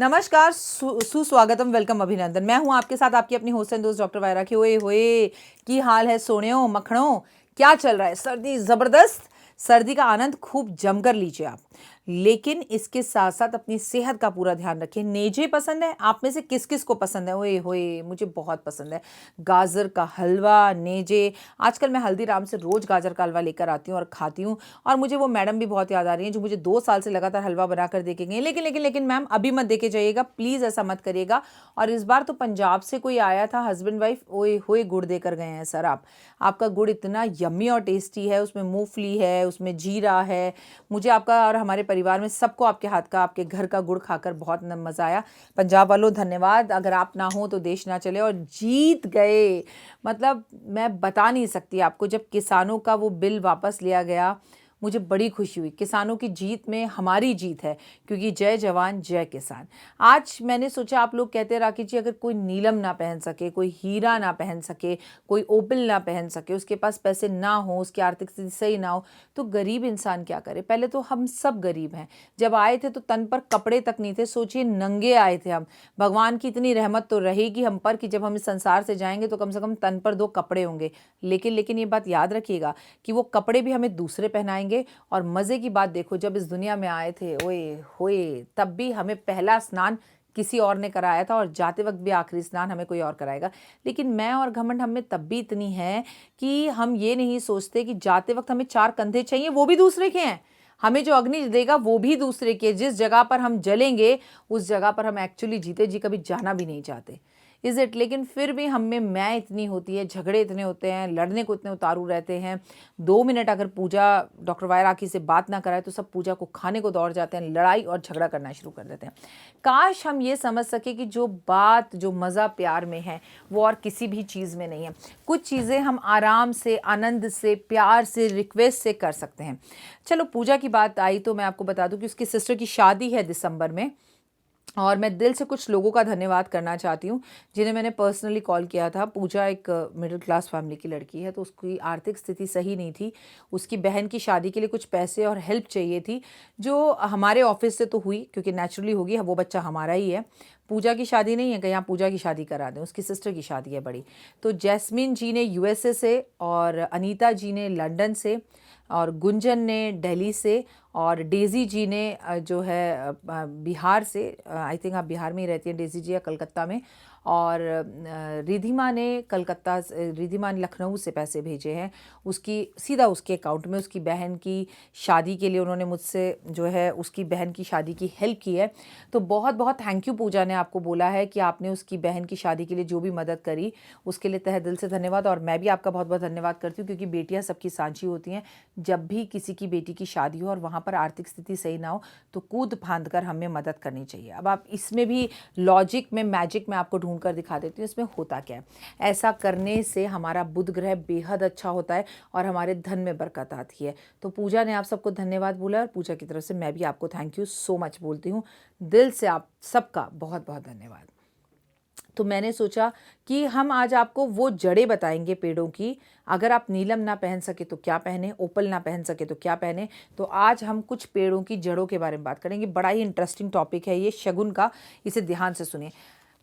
नमस्कार, सुस्वागतम, वेलकम, अभिनंदन। मैं हूं आपके साथ आपकी अपनी होस्ट एंड दोस्त डॉक्टर वायरा की। ओए होए, की हाल है सोनियो मखणों, क्या चल रहा है? सर्दी ज़बरदस्त, सर्दी का आनंद खूब जमकर लीजिए आप, लेकिन इसके साथ साथ अपनी सेहत का पूरा ध्यान रखें। नेजे पसंद है? आप में से किस किस को पसंद है? ओए होए, मुझे बहुत पसंद है गाजर का हलवा, नेजे। आजकल मैं हल्दीराम से रोज़ गाजर का हलवा लेकर आती हूँ और खाती हूँ, और मुझे वो मैडम भी बहुत याद आ रही हैं जो मुझे 2 साल से लगातार हलवा बना कर दे के गई। लेकिन मैम अभी मत दे के जाइएगा, प्लीज़ ऐसा मत करिएगा। और इस बार तो पंजाब से कोई आया था, हस्बैंड वाइफ, ओए होए गुड़ देकर गए हैं सर। आपका गुड़ इतना यम्मी और टेस्टी है, उसमें मूंगफली है, उसमें जीरा है। मुझे आपका और हमारे परिवार में सबको आपके हाथ का, आपके घर का गुड़ खाकर बहुत मज़ा आया। पंजाब वालों धन्यवाद, अगर आप ना हो तो देश ना चले। और जीत गए, मतलब मैं बता नहीं सकती आपको, जब किसानों का वो बिल वापस लिया गया मुझे बड़ी खुशी हुई। किसानों की जीत में हमारी जीत है, क्योंकि जय जवान जय किसान। आज मैंने सोचा, आप लोग कहते हैं राखी जी अगर कोई नीलम ना पहन सके, कोई हीरा ना पहन सके, कोई ओपिल ना पहन सके, उसके पास पैसे ना हो, उसकी आर्थिक स्थिति सही ना हो, तो गरीब इंसान क्या करे? पहले तो हम सब गरीब हैं। जब आए थे तो तन पर कपड़े तक नहीं थे, सोचिए नंगे आए थे हम। भगवान की इतनी रहमत तो रहेगी हम पर कि जब हम इस संसार से जाएंगे तो कम से कम तन पर 2 कपड़े होंगे। लेकिन ये बात याद रखिएगा कि वो कपड़े भी हमें दूसरे पहनाएंगे। और मज़े की बात देखो, जब इस दुनिया में आए थे, ओए होए, तब भी हमें पहला स्नान किसी और ने कराया था, और जाते वक्त भी आखिरी स्नान हमें कोई और कराएगा। लेकिन मैं और घमंड हम में तब भी इतनी है कि हम ये नहीं सोचते कि जाते वक्त हमें 4 कंधे चाहिए, वो भी दूसरे के हैं। हमें जो अग्नि देगा वो भी दूसरे के। जिस जगह पर हम जलेंगे उस जगह पर हम एक्चुअली जीते जी कभी जाना भी नहीं चाहते, इज़ इट। लेकिन फिर भी हम में मैं इतनी होती है, झगड़े इतने होते हैं, लड़ने को इतने उतारू रहते हैं। 2 मिनट अगर पूजा डॉक्टर वायराकी से बात ना कराए तो सब पूजा को खाने को दौड़ जाते हैं, लड़ाई और झगड़ा करना शुरू कर देते हैं। काश हम ये समझ सके कि जो बात, जो मज़ा प्यार में है वो और किसी भी चीज़ में नहीं है। कुछ चीज़ें हम आराम से, आनंद से, प्यार से, रिक्वेस्ट से कर सकते हैं। चलो, पूजा की बात आई तो मैं आपको बता दूं कि उसकी सिस्टर की शादी है दिसंबर में, और मैं दिल से कुछ लोगों का धन्यवाद करना चाहती हूँ जिन्हें मैंने पर्सनली कॉल किया था। पूजा एक मिडिल क्लास फैमिली की लड़की है, तो उसकी आर्थिक स्थिति सही नहीं थी। उसकी बहन की शादी के लिए कुछ पैसे और हेल्प चाहिए थी, जो हमारे ऑफिस से तो हुई, क्योंकि नेचुरली होगी, वो बच्चा हमारा ही है। पूजा की शादी नहीं है कि यहाँ पूजा की शादी करा दें, उसकी सिस्टर की शादी है बड़ी। तो जैस्मिन जी ने यूएसए से, और अनीता जी ने लंदन से, और गुंजन ने दिल्ली से, और डेज़ी जी ने जो है बिहार से, आई थिंक आप बिहार में ही रहती हैं डेज़ी जी, या कलकत्ता में, और रिधिमा ने कलकत्ता, रिधिमा ने लखनऊ से पैसे भेजे हैं उसकी, सीधा उसके अकाउंट में। उसकी बहन की शादी के लिए उन्होंने मुझसे जो है उसकी बहन की शादी की हेल्प की है। तो बहुत बहुत थैंक यू। पूजा ने आपको बोला है कि आपने उसकी बहन की शादी के लिए जो भी मदद करी उसके लिए तहे दिल से धन्यवाद। और मैं भी आपका बहुत बहुत धन्यवाद करती हूँ, क्योंकि बेटियाँ सबकी सांझी होती हैं। जब भी किसी की बेटी की शादी हो और वहाँ पर आर्थिक स्थिति सही ना हो तो कूद फांद कर हमें मदद करनी चाहिए। अब आप इसमें भी लॉजिक में, मैजिक में आपको ढूंढ कर दिखा देती हूँ इसमें होता क्या है। ऐसा करने से हमारा बुध ग्रह बेहद अच्छा होता है और हमारे धन में बरकत आती है। तो पूजा ने आप सबको धन्यवाद बोला, और पूजा की तरफ से मैं भी आपको थैंक यू सो मच बोलती हूँ, दिल से आप सबका बहुत बहुत धन्यवाद। तो मैंने सोचा कि हम आज आपको वो जड़ें बताएंगे पेड़ों की। अगर आप नीलम ना पहन सके तो क्या पहने, ओपल ना पहन सके तो क्या पहने। तो आज हम कुछ पेड़ों की जड़ों के बारे में बात करेंगे। बड़ा ही इंटरेस्टिंग टॉपिक है ये, शगुन का, इसे ध्यान से सुनिए।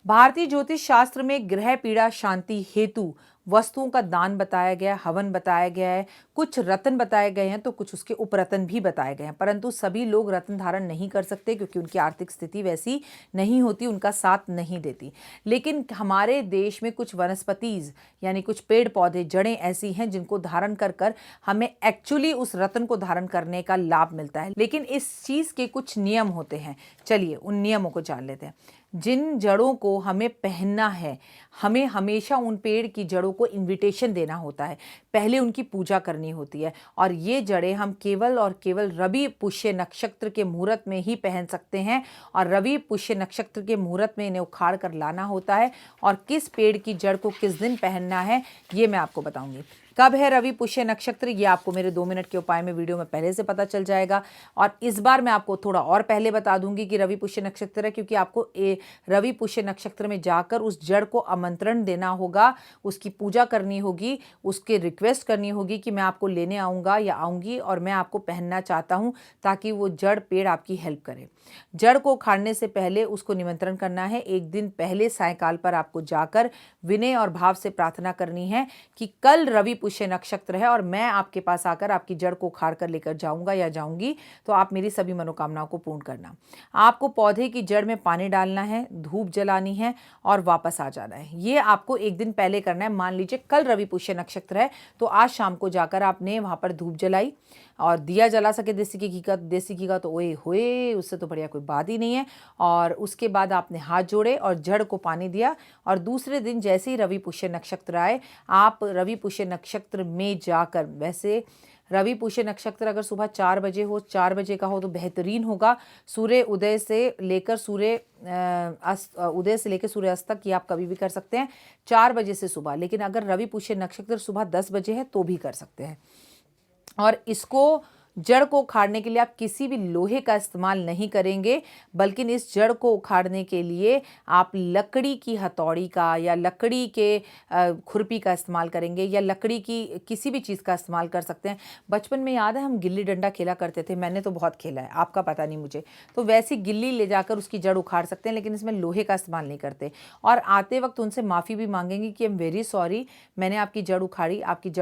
भारतीय ज्योतिष शास्त्र में ग्रह पीड़ा शांति हेतु वस्तुओं का दान बताया गया, हवन बताया गया है, कुछ रत्न बताए गए हैं, तो कुछ उसके उपरत्न भी बताए गए हैं। परंतु सभी लोग रत्न धारण नहीं कर सकते, क्योंकि उनकी आर्थिक स्थिति वैसी नहीं होती, उनका साथ नहीं देती। लेकिन हमारे देश में कुछ वनस्पतिज, यानी कुछ पेड़ पौधे, जड़ें ऐसी हैं जिनको धारण कर कर हमें एक्चुअली उस रत्न को धारण करने का लाभ मिलता है। लेकिन इस चीज़ के कुछ नियम होते हैं। चलिए उन नियमों को जान लेते हैं। जिन जड़ों को हमें पहनना है, हमें हमेशा उन पेड़ की जड़ों को इनविटेशन देना होता है, पहले उनकी पूजा करनी होती है। और ये जड़ें हम केवल और केवल रवि पुष्य नक्षत्र के मुहूर्त में ही पहन सकते हैं, और रवि पुष्य नक्षत्र के मुहूर्त में इन्हें उखाड़ कर लाना होता है। और किस पेड़ की जड़ को किस दिन पहनना है ये मैं आपको बताऊंगी। कब है रवि पुष्य नक्षत्र, ये आपको मेरे 2 मिनट के उपाय में वीडियो में पहले से पता चल जाएगा। और इस बार मैं आपको थोड़ा और पहले बता दूंगी कि रवि पुष्य नक्षत्र है, क्योंकि आपको रवि पुष्य नक्षत्र में जाकर उस जड़ को आमंत्रण देना होगा, उसकी पूजा करनी होगी, उसके रिक्वेस्ट करनी होगी कि मैं आपको लेने आऊँगा या आऊँगी और मैं आपको पहनना चाहता हूँ, ताकि वो जड़ पेड़ आपकी हेल्प करे। जड़ को उखाड़ने से पहले उसको निमंत्रण करना है। एक दिन पहले सायंकाल पर आपको जाकर विनय और भाव से प्रार्थना करनी है कि कल रवि पुष्य नक्षत्र है और मैं आपके पास आकर आपकी जड़ को उखाड़ कर लेकर जाऊंगा या जाऊंगी, तो आप मेरी सभी मनोकामनाओं को पूर्ण करना। आपको पौधे की जड़ में पानी डालना है, धूप जलानी है और वापस आ जाना है। ये आपको एक दिन पहले करना है। मान लीजिए कल रवि पुष्य नक्षत्र है, तो आज शाम को जाकर आपने वहां पर धूप जलाई और दिया जला सके देसी घी का तो ओए होए, उससे तो बढ़िया कोई बात ही नहीं है। और उसके बाद आपने हाथ जोड़े और जड़ को पानी दिया, और दूसरे दिन जैसे ही रवि पुष्य नक्षत्र आए, आप रवि पुष्य नक्षत्र में जाकर, वैसे रवि पुष्य नक्षत्र अगर सुबह 4 बजे हो, 4 बजे का हो तो बेहतरीन होगा। सूर्य उदय से लेकर सूर्य अस्त तक ये आप कभी भी कर सकते हैं, 4 बजे से सुबह। लेकिन अगर रवि पुष्य नक्षत्र सुबह 10 बजे है तो भी कर सकते हैं। और इसको जड़ को उखाड़ने के लिए आप किसी भी लोहे का इस्तेमाल नहीं करेंगे, बल्कि इस जड़ को उखाड़ने के लिए आप लकड़ी की हथौड़ी का या लकड़ी के खुरपी का इस्तेमाल करेंगे, या लकड़ी की किसी भी चीज़ का इस्तेमाल कर सकते हैं। बचपन में याद है हम गिल्ली डंडा खेला करते थे, मैंने तो बहुत खेला है, आपका पता नहीं मुझे। तो वैसी गिल्ली ले जाकर उसकी जड़ उखाड़ सकते हैं, लेकिन इसमें लोहे का इस्तेमाल नहीं करते। और आते वक्त उनसे माफ़ी भी मांगेंगे कि आई एम वेरी सॉरी, मैंने आपकी जड़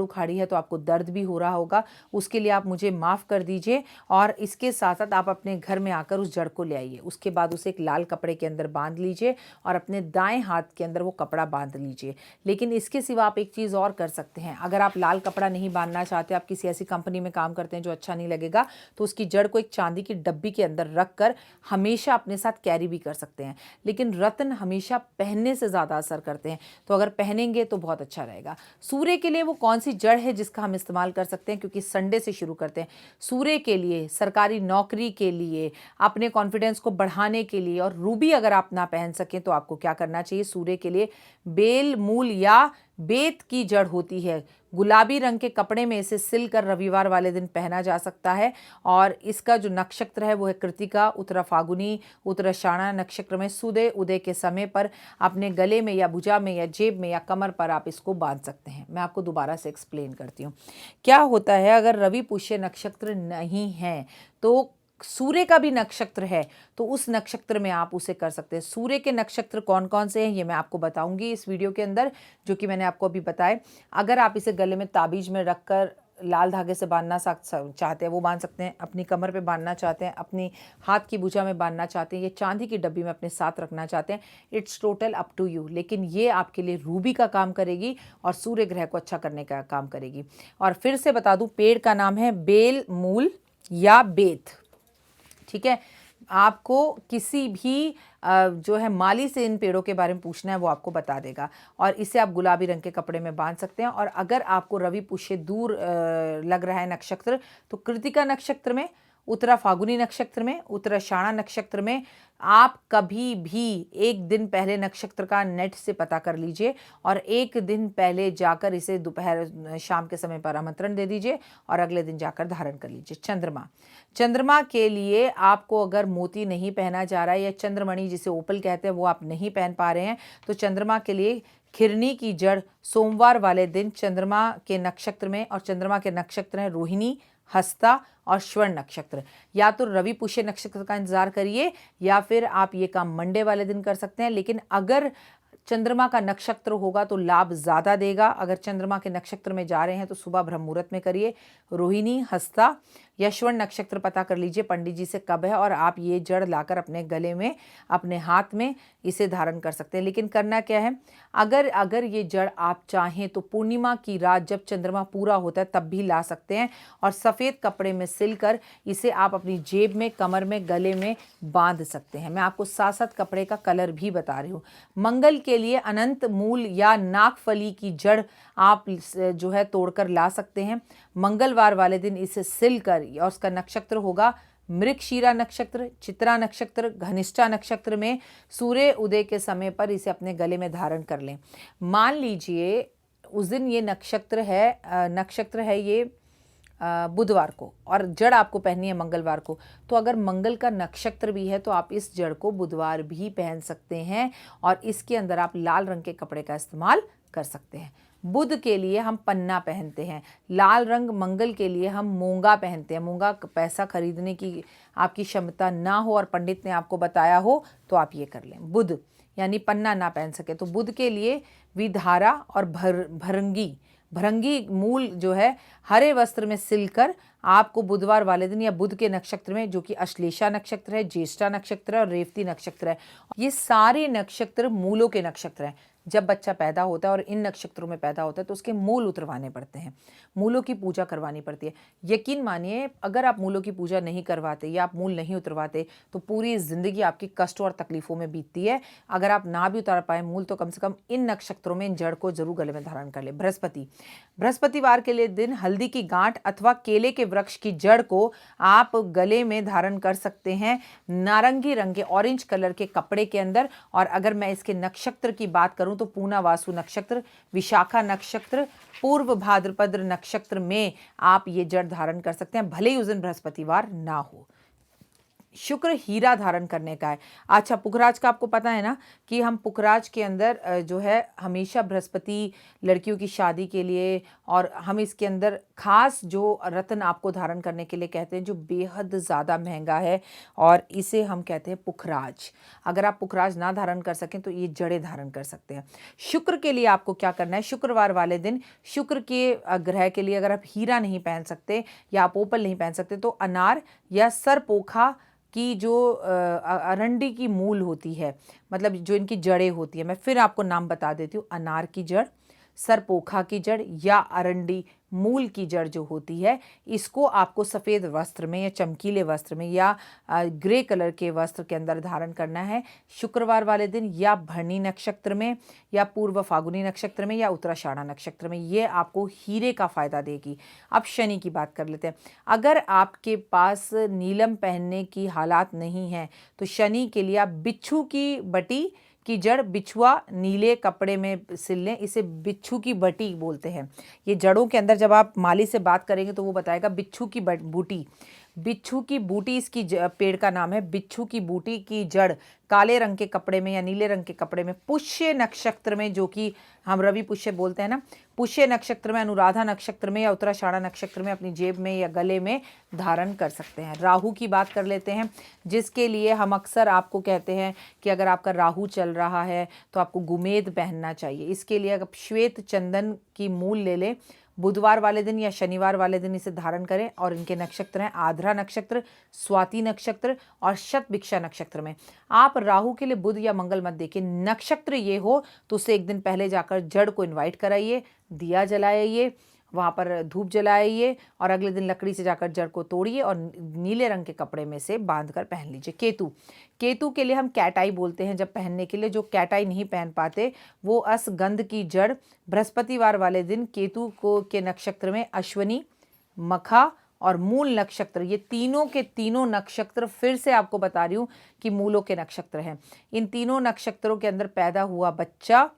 उखाड़ी है तो आपको दर्द भी हो रहा होगा, उसके लिए आप मुझे माफ़ कर दीजिए। और इसके साथ साथ आप अपने घर में आकर उस जड़ को ले आइए। उसके बाद उसे एक लाल कपड़े के अंदर बांध लीजिए और अपने दाएं हाथ के अंदर वो कपड़ा बांध लीजिए। लेकिन इसके सिवा आप एक चीज़ और कर सकते हैं। अगर आप लाल कपड़ा नहीं बांधना चाहते, आप किसी ऐसी कंपनी में काम करते हैं जो अच्छा नहीं लगेगा, तो उसकी जड़ को एक चांदी की डब्बी के अंदर रख कर हमेशा अपने साथ कैरी भी कर सकते हैं। लेकिन रत्न हमेशा पहनने से ज़्यादा असर करते हैं, तो अगर पहनेंगे तो बहुत अच्छा रहेगा। सूर्य के लिए वो कौन सी जड़ है जिसका हम इस्तेमाल कर सकते हैं, क्योंकि संडे से शुरू करते हैं। सूर्य के लिए, सरकारी नौकरी के लिए, अपने कॉन्फिडेंस को बढ़ाने के लिए, और रूबी अगर आप ना पहन सकें तो आपको क्या करना चाहिए, सूर्य के लिए बेल, मूल या बेत की जड़ होती है, गुलाबी रंग के कपड़े में इसे सिलकर रविवार वाले दिन पहना जा सकता है। और इसका जो नक्षत्र है वो है कृतिका, उत्तरा फागुनी, उत्तराषाढ़ा नक्षत्र में सूर्य उदय के समय पर अपने गले में या भुजा में या जेब में या कमर पर आप इसको बांध सकते हैं। मैं आपको दोबारा से एक्सप्लेन करती हूँ। क्या होता है, अगर रवि पुष्य नक्षत्र नहीं है तो सूर्य का भी नक्षत्र है, तो उस नक्षत्र में आप उसे कर सकते हैं। सूर्य के नक्षत्र कौन कौन से हैं ये मैं आपको बताऊंगी इस वीडियो के अंदर, जो कि मैंने आपको अभी बताए। अगर आप इसे गले में ताबीज में रखकर लाल धागे से बांधना चाहते हैं वो बांध सकते हैं, अपनी कमर पे बांधना चाहते हैं, अपनी हाथ की भुजा में बांधना चाहते हैं, ये चांदी की डब्बी में अपने साथ रखना चाहते हैं, it's total up to you. लेकिन ये आपके लिए रूबी का काम करेगी और सूर्य ग्रह को अच्छा करने का काम करेगी। और फिर से बता दूं, पेड़ का नाम है बेल, मूल या बेत। ठीक है, आपको किसी भी जो है माली से इन पेड़ों के बारे में पूछना है, वो आपको बता देगा। और इसे आप गुलाबी रंग के कपड़े में बांध सकते हैं। और अगर आपको रवि पुष्य दूर लग रहा है नक्षत्र, तो कृतिका नक्षत्र में, उत्तरा फागुनी नक्षत्र में, उत्तराषाढ़ा नक्षत्र में आप कभी भी एक दिन पहले नक्षत्र का नेट से पता कर लीजिए और एक दिन पहले जाकर इसे दोपहर शाम के समय पर आमंत्रण दे दीजिए और अगले दिन जाकर धारण कर लीजिए। चंद्रमा के लिए आपको अगर मोती नहीं पहना जा रहा है या चंद्रमणि जिसे ओपल कहते हैं वो आप नहीं पहन पा रहे हैं, तो चंद्रमा के लिए खिरनी की जड़ सोमवार वाले दिन चंद्रमा के नक्षत्र में, और चंद्रमा के नक्षत्र हैं रोहिणी, हस्ता और श्रवण नक्षत्र। या तो रवि पुष्य नक्षत्र का इंतजार करिए या फिर आप ये काम मंडे वाले दिन कर सकते हैं। लेकिन अगर चंद्रमा का नक्षत्र होगा तो लाभ ज़्यादा देगा। अगर चंद्रमा के नक्षत्र में जा रहे हैं तो सुबह ब्रह्म मुहूर्त में करिए। रोहिणी, हस्ता या श्रवण नक्षत्र पता कर लीजिए पंडित जी से कब है, और आप ये जड़ लाकर अपने गले में, अपने हाथ में इसे धारण कर सकते हैं। लेकिन करना क्या है, अगर ये जड़ आप चाहें तो पूर्णिमा की रात जब चंद्रमा पूरा होता है तब भी ला सकते हैं, और सफ़ेद कपड़े में सिलकर इसे आप अपनी जेब में, कमर में, गले में बांध सकते हैं। मैं आपको साथ साथ कपड़े का कलर भी बता रही हूँ। मंगल के लिए अनंत मूल या नागफली की जड़ आप जो है तोड़कर ला सकते हैं। मंगलवार वाले दिन इसे सिलकर, और उसका नक्षत्र होगा मृगशीरा नक्षत्र, चित्रा नक्षत्र, घनिष्ठा नक्षत्र में सूर्य उदय के समय पर इसे अपने गले में धारण कर लें। मान लीजिए उस दिन ये नक्षत्र है ये बुधवार को, और जड़ आपको पहननी है मंगलवार को। तो अगर मंगल का नक्षत्र भी है तो आप इस जड़ को बुधवार भी पहन सकते हैं, और इसके अंदर आप लाल रंग के कपड़े का इस्तेमाल कर सकते हैं। बुध के लिए हम पन्ना पहनते हैं, लाल रंग। मंगल के लिए हम मूंगा पहनते हैं। मूंगा पैसा खरीदने की आपकी क्षमता ना हो और पंडित ने आपको बताया हो तो आप ये कर लें। बुध यानी पन्ना ना पहन सके तो बुध के लिए विधारा और भरंगी मूल जो है हरे वस्त्र में सिलकर आपको बुधवार वाले दिन या बुध के नक्षत्र में, जो कि अश्लेषा नक्षत्र है, ज्येष्ठा नक्षत्र है और रेवती नक्षत्र है, ये सारे नक्षत्र मूलों के नक्षत्र हैं। जब बच्चा पैदा होता है और इन नक्षत्रों में पैदा होता है तो उसके मूल उतरवाने पड़ते हैं, मूलों की पूजा करवानी पड़ती है। यकीन मानिए, अगर आप मूलों की पूजा नहीं करवाते या आप मूल नहीं उतरवाते तो पूरी ज़िंदगी आपकी कष्टों और तकलीफ़ों में बीतती है। अगर आप ना भी उतार पाए मूल तो कम से कम इन नक्षत्रों में इन जड़ को जरूर गले में धारण कर ले। बृहस्पतिवार के लिए दिन हल्दी की गांठ अथवा केले के वृक्ष की जड़ को आप गले में धारण कर सकते हैं, नारंगी रंग के, ऑरेंज कलर के कपड़े के अंदर। और अगर मैं इसके नक्षत्र की बात करूं तो पूर्णा वासु नक्षत्र, विशाखा नक्षत्र, पूर्व भाद्रपद नक्षत्र में आप ये जड़ धारण कर सकते हैं, भले ही उस दिन बृहस्पतिवार ना हो। शुक्र हीरा धारण करने का है। अच्छा, पुखराज का आपको पता है ना कि हम पुखराज के अंदर जो है हमेशा बृहस्पति लड़कियों की शादी के लिए, और हम इसके अंदर खास जो रत्न आपको धारण करने के लिए कहते हैं जो बेहद ज़्यादा महंगा है, और इसे हम कहते हैं पुखराज। अगर आप पुखराज ना धारण कर सकें तो ये जड़ें धारण कर सकते हैं। शुक्र के लिए आपको क्या करना है, शुक्रवार वाले दिन शुक्र के ग्रह के लिए अगर आप हीरा नहीं पहन सकते या आप ओपल नहीं पहन सकते तो अनार या सरपोखा की जो अरंडी की मूल होती है, मतलब जो इनकी जड़ें होती है, मैं फिर आपको नाम बता देती हूँ। अनार की जड़, सरपोखा की जड़ या अरंडी मूल की जड़ जो होती है, इसको आपको सफ़ेद वस्त्र में या चमकीले वस्त्र में या ग्रे कलर के वस्त्र के अंदर धारण करना है शुक्रवार वाले दिन, या भरणी नक्षत्र में या पूर्व फागुनी नक्षत्र में या उत्तराषाढ़ा नक्षत्र में। ये आपको हीरे का फ़ायदा देगी। अब शनि की बात कर लेते हैं। अगर आपके पास नीलम पहनने की हालात नहीं है तो शनि के लिए आप बिच्छू की बटी की जड़, बिछुआ नीले कपड़े में सिल लें, इसे बिच्छू की बटी बोलते हैं। ये जड़ों के अंदर जब आप माली से बात करेंगे तो वो बताएगा बिच्छू की बूटी। बिच्छू की बूटी इसकी पेड़ का नाम है। बिच्छू की बूटी की जड़ काले रंग के कपड़े में या नीले रंग के कपड़े में पुष्य नक्षत्र में, जो कि हम रवि पुष्य बोलते हैं ना, पुष्य नक्षत्र में, अनुराधा नक्षत्र में या उत्तराषाढ़ा नक्षत्र में अपनी जेब में या गले में धारण कर सकते हैं। राहु की बात कर लेते हैं, जिसके लिए हम अक्सर आपको कहते हैं कि अगर आपका राहु चल रहा है तो आपको गुमेद पहनना चाहिए। इसके लिए आप श्वेत चंदन की मूल ले लें, बुधवार वाले दिन या शनिवार वाले दिन इसे धारण करें, और इनके नक्षत्र हैं आद्रा नक्षत्र, स्वाति नक्षत्र और शतभिक्षा नक्षत्र में। आप राहु के लिए बुध या मंगल मत देखिए, नक्षत्र ये हो तो उसे एक दिन पहले जाकर जड़ को इनवाइट कराइए, दिया जलाइए, वहाँ पर धूप जलाइए, और अगले दिन लकड़ी से जाकर जड़ को तोड़िए और नीले रंग के कपड़े में से बांध कर पहन लीजिए। केतु के लिए हम कैटाई बोलते हैं जब पहनने के लिए। जो कैटाई नहीं पहन पाते वो असगंध की जड़ बृहस्पतिवार वाले दिन केतु को के नक्षत्र में अश्वनी, मखा और मूल नक्षत्र, ये तीनों के तीनों नक्षत्र फिर से आपको बता रही हूँ कि मूलों के नक्षत्र हैं। इन तीनों नक्षत्रों के अंदर पैदा हुआ बच्चा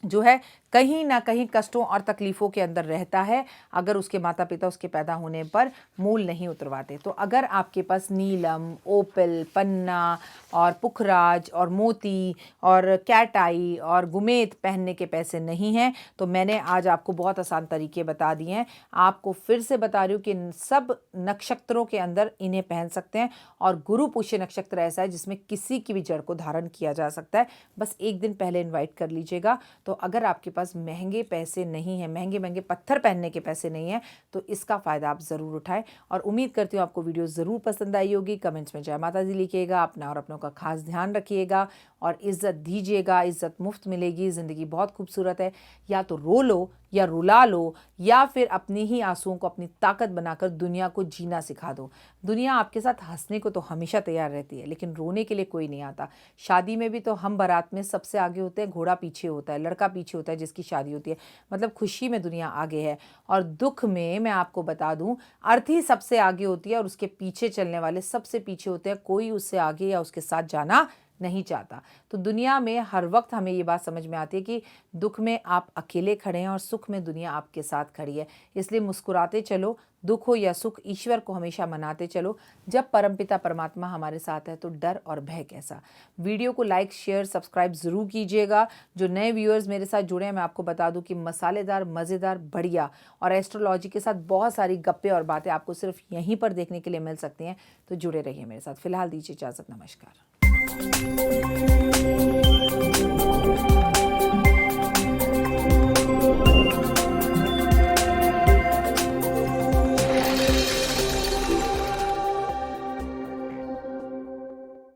जो है कहीं ना कहीं कष्टों और तकलीफ़ों के अंदर रहता है, अगर उसके माता पिता उसके पैदा होने पर मूल नहीं उतरवाते। तो अगर आपके पास नीलम, ओपल, पन्ना और पुखराज और मोती और कैटाई और गुमेत पहनने के पैसे नहीं हैं तो मैंने आज आपको बहुत आसान तरीके बता दिए हैं। आपको फिर से बता रही हूँ कि सब नक्षत्रों के अंदर इन्हें पहन सकते हैं, और गुरु पुष्य नक्षत्र ऐसा है जिसमें किसी की भी जड़ को धारण किया जा सकता है। बस एक दिन पहले इन्वाइट कर लीजिएगा। तो अगर आपके पास महंगे पैसे नहीं हैं, महंगे महंगे पत्थर पहनने के पैसे नहीं हैं, तो इसका फ़ायदा आप ज़रूर उठाएं। और उम्मीद करती हूँ आपको वीडियो ज़रूर पसंद आई होगी। कमेंट्स में जय माता दी लिखिएगा, अपना और अपनों का खास ध्यान रखिएगा और इज़्ज़त दीजिएगा। इज़्ज़त मुफ्त मिलेगी, ज़िंदगी बहुत खूबसूरत है। या तो रो लो या रुला लो, या फिर अपनी ही आंसुओं को अपनी ताकत बनाकर दुनिया को जीना सिखा दो। दुनिया आपके साथ हंसने को तो हमेशा तैयार रहती है, लेकिन रोने के लिए कोई नहीं आता। शादी में भी तो हम बारात में सबसे आगे होते हैं, घोड़ा पीछे होता है, लड़का पीछे होता है जिसकी शादी होती है। मतलब खुशी में दुनिया आगे है, और दुख में मैं आपको बता दूं अर्थी सबसे आगे होती है और उसके पीछे चलने वाले सबसे पीछे होते हैं। कोई उससे आगे या उसके साथ जाना नहीं चाहता। तो दुनिया में हर वक्त हमें ये बात समझ में आती है कि दुख में आप अकेले खड़े हैं और सुख में दुनिया आपके साथ खड़ी है। इसलिए मुस्कुराते चलो, दुख हो या सुख, ईश्वर को हमेशा मनाते चलो। जब परमपिता परमात्मा हमारे साथ है तो डर और भय कैसा। वीडियो को लाइक, शेयर, सब्सक्राइब ज़रूर कीजिएगा। जो नए व्यूअर्स मेरे साथ जुड़े हैं, मैं आपको बता दूं कि मसालेदार, मज़ेदार, बढ़िया और एस्ट्रोलॉजी के साथ बहुत सारी गप्पे और बातें आपको सिर्फ यहीं पर देखने के लिए मिल सकती हैं। तो जुड़े रहिए मेरे साथ। फिलहाल दीजिए इजाज़त, नमस्कार।